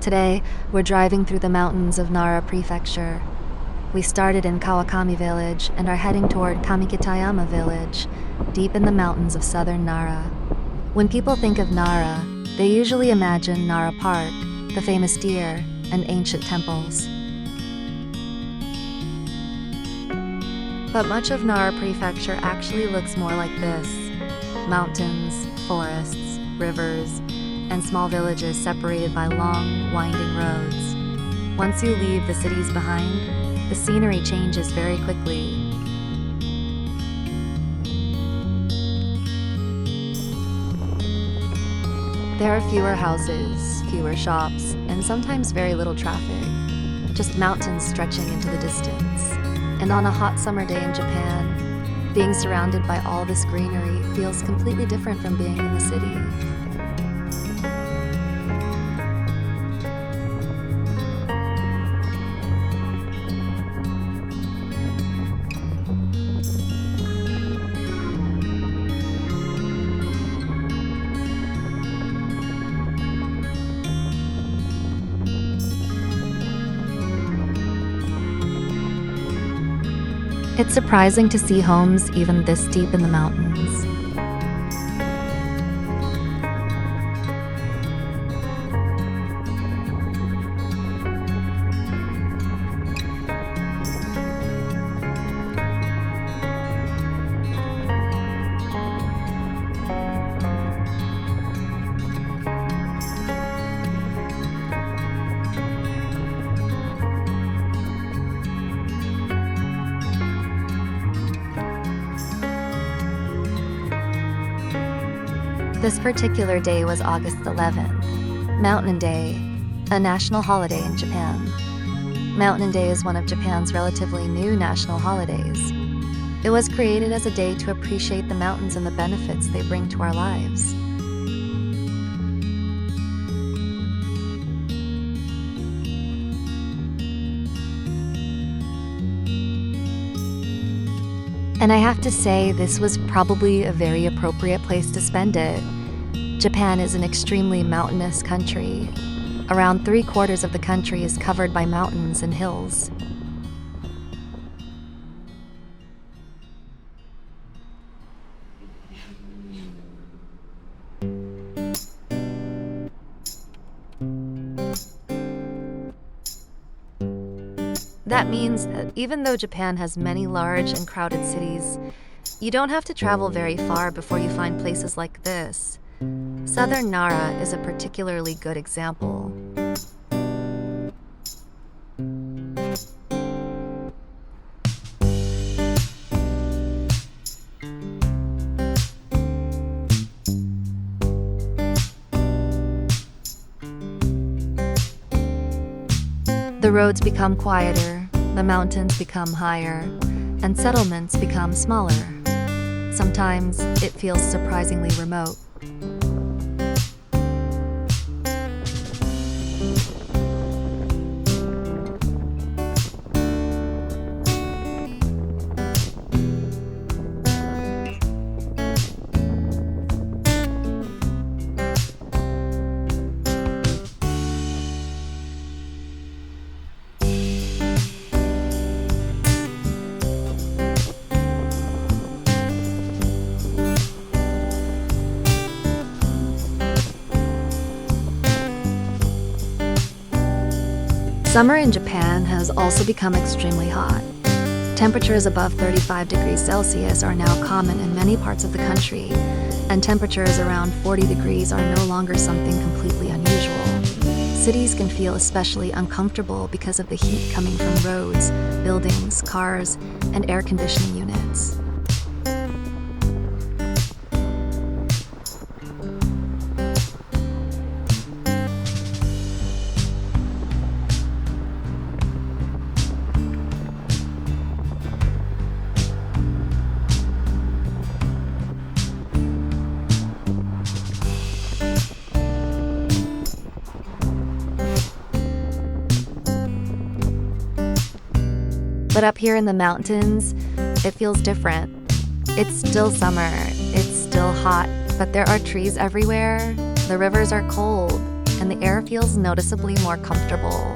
Today, we're driving through the mountains of Nara Prefecture. We started in Kawakami Village and are heading toward Kamikitayama Village, deep in the mountains of southern Nara. When people think of Nara, they usually imagine Nara Park, the famous deer, and ancient temples. But much of Nara Prefecture actually looks more like this: mountains, forests, rivers, and small villages separated by long, winding roads. Once you leave the cities behind, the scenery changes very quickly. There are fewer houses, fewer shops, and sometimes very little traffic. Just mountains stretching into the distance. And on a hot summer day in Japan, being surrounded by all this greenery feels completely different from being in the city. It's surprising to see homes even this deep in the mountains. This particular day was August 11th, Mountain Day, a national holiday in Japan. Mountain Day is one of Japan's relatively new national holidays. It was created as a day to appreciate the mountains and the benefits they bring to our lives. And I have to say, this was probably a very appropriate place to spend it. Japan is an extremely mountainous country. Around 3/4 of the country is covered by mountains and hills. That means that even though Japan has many large and crowded cities, you don't have to travel very far before you find places like this. Southern Nara is a particularly good example. The roads become quieter, the mountains become higher, and settlements become smaller. Sometimes it feels surprisingly remote. Summer in Japan has also become extremely hot. Temperatures above 35 degrees Celsius are now common in many parts of the country, and temperatures around 40 degrees are no longer something completely unusual. Cities can feel especially uncomfortable because of the heat coming from roads, buildings, cars, and air conditioning units. But up here in the mountains, it feels different. It's still summer, it's still hot, but there are trees everywhere, the rivers are cold, and the air feels noticeably more comfortable.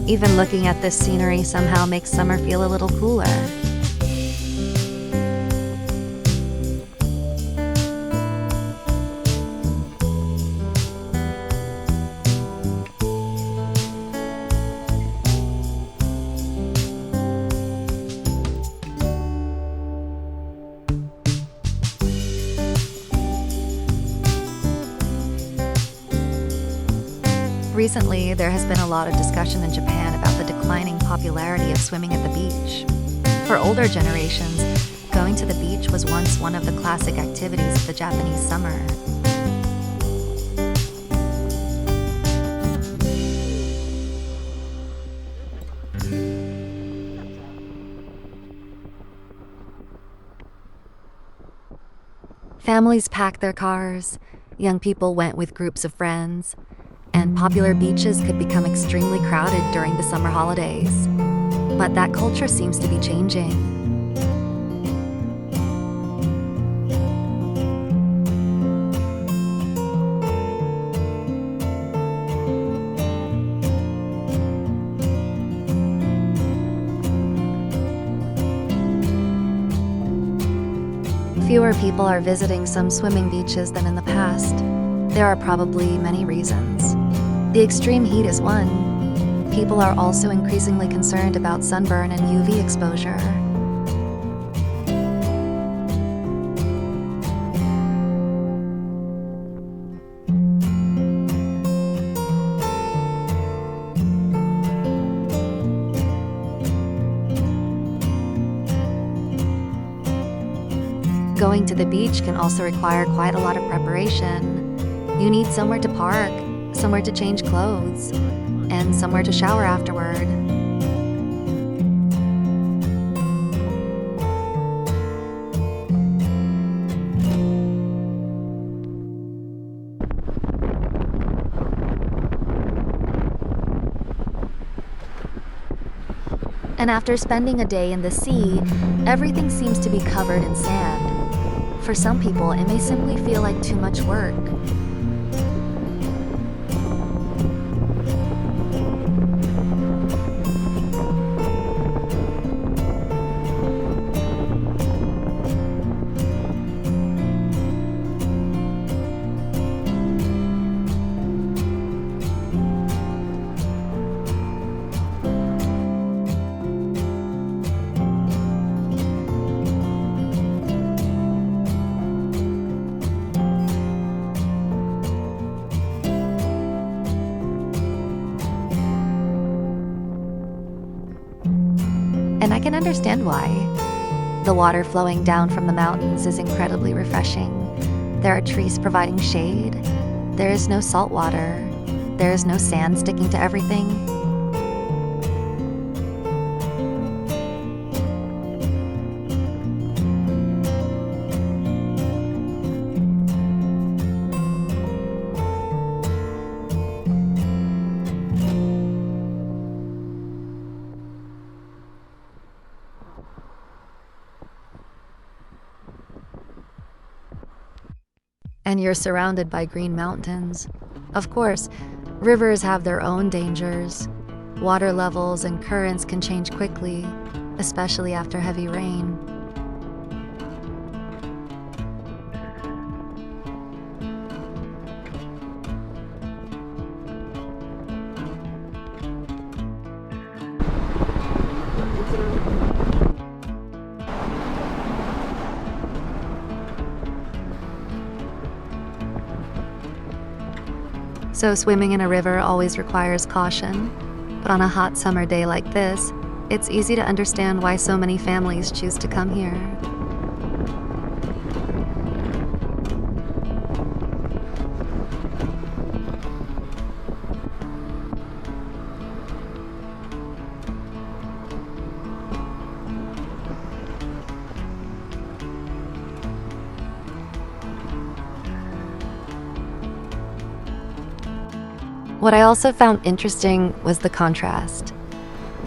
Even looking at this scenery somehow makes summer feel a little cooler. Recently, there has been a lot of discussion in Japan about the declining popularity of swimming at the beach. For older generations, going to the beach was once one of the classic activities of the Japanese summer. Families packed their cars, young people went with groups of friends, and popular beaches could become extremely crowded during the summer holidays. But that culture seems to be changing. Fewer people are visiting some swimming beaches than in the past. There are probably many reasons. The extreme heat is one. People are also increasingly concerned about sunburn and UV exposure. Going to the beach can also require quite a lot of preparation. You need somewhere to park, somewhere to change clothes, and somewhere to shower afterward. And after spending a day in the sea, everything seems to be covered in sand. For some people, it may simply feel like too much work. And I can understand why. The water flowing down from the mountains is incredibly refreshing. There are trees providing shade. There is no salt water. There is no sand sticking to everything. And you're surrounded by green mountains. Of course, rivers have their own dangers. Water levels and currents can change quickly, especially after heavy rain. So swimming in a river always requires caution, but on a hot summer day like this, it's easy to understand why so many families choose to come here. What I also found interesting was the contrast.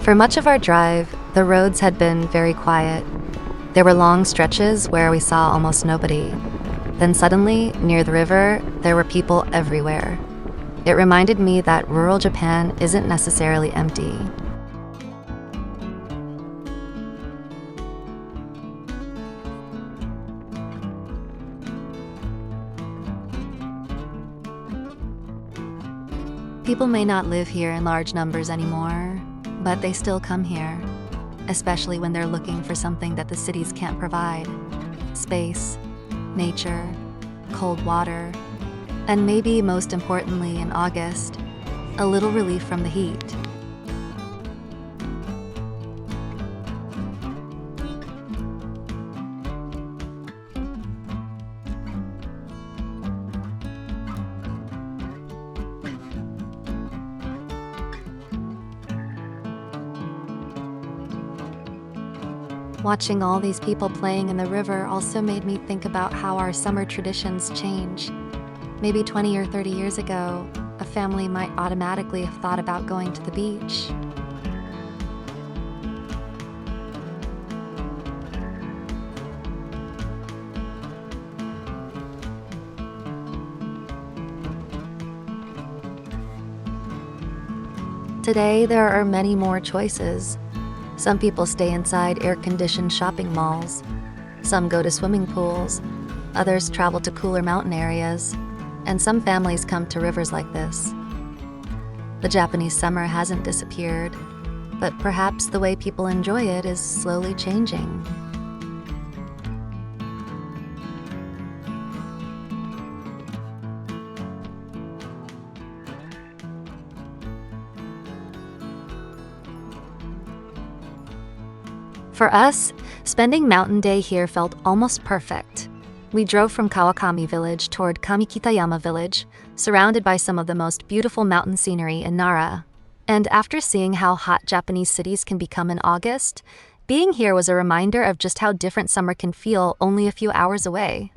For much of our drive, the roads had been very quiet. There were long stretches where we saw almost nobody. Then suddenly, near the river, there were people everywhere. It reminded me that rural Japan isn't necessarily empty. People may not live here in large numbers anymore, but they still come here, especially when they're looking for something that the cities can't provide: space, nature, cold water, and maybe most importantly in August, a little relief from the heat. Watching all these people playing in the river also made me think about how our summer traditions change. Maybe 20 or 30 years ago, a family might automatically have thought about going to the beach. Today, there are many more choices. Some people stay inside air-conditioned shopping malls. Some go to swimming pools. Others travel to cooler mountain areas. And some families come to rivers like this. The Japanese summer hasn't disappeared, but perhaps the way people enjoy it is slowly changing. For us, spending Mountain Day here felt almost perfect. We drove from Kawakami Village toward Kamikitayama Village, surrounded by some of the most beautiful mountain scenery in Nara. And after seeing how hot Japanese cities can become in August, being here was a reminder of just how different summer can feel only a few hours away.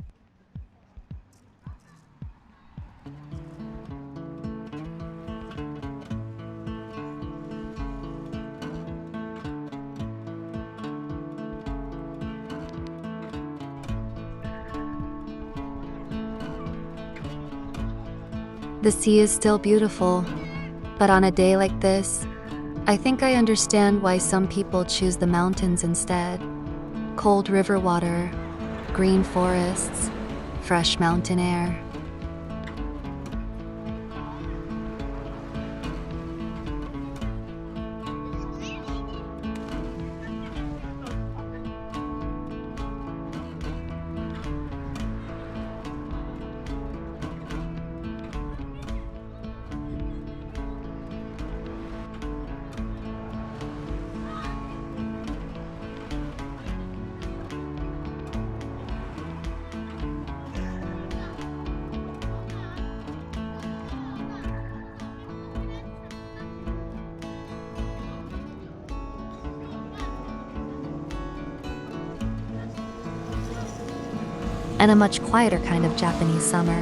The sea is still beautiful, but on a day like this, I think I understand why some people choose the mountains instead. Cold river water, green forests, fresh mountain air. And a much quieter kind of Japanese summer.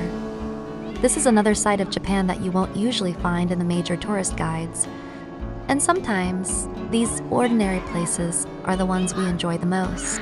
This is another side of Japan that you won't usually find in the major tourist guides. And sometimes, these ordinary places are the ones we enjoy the most.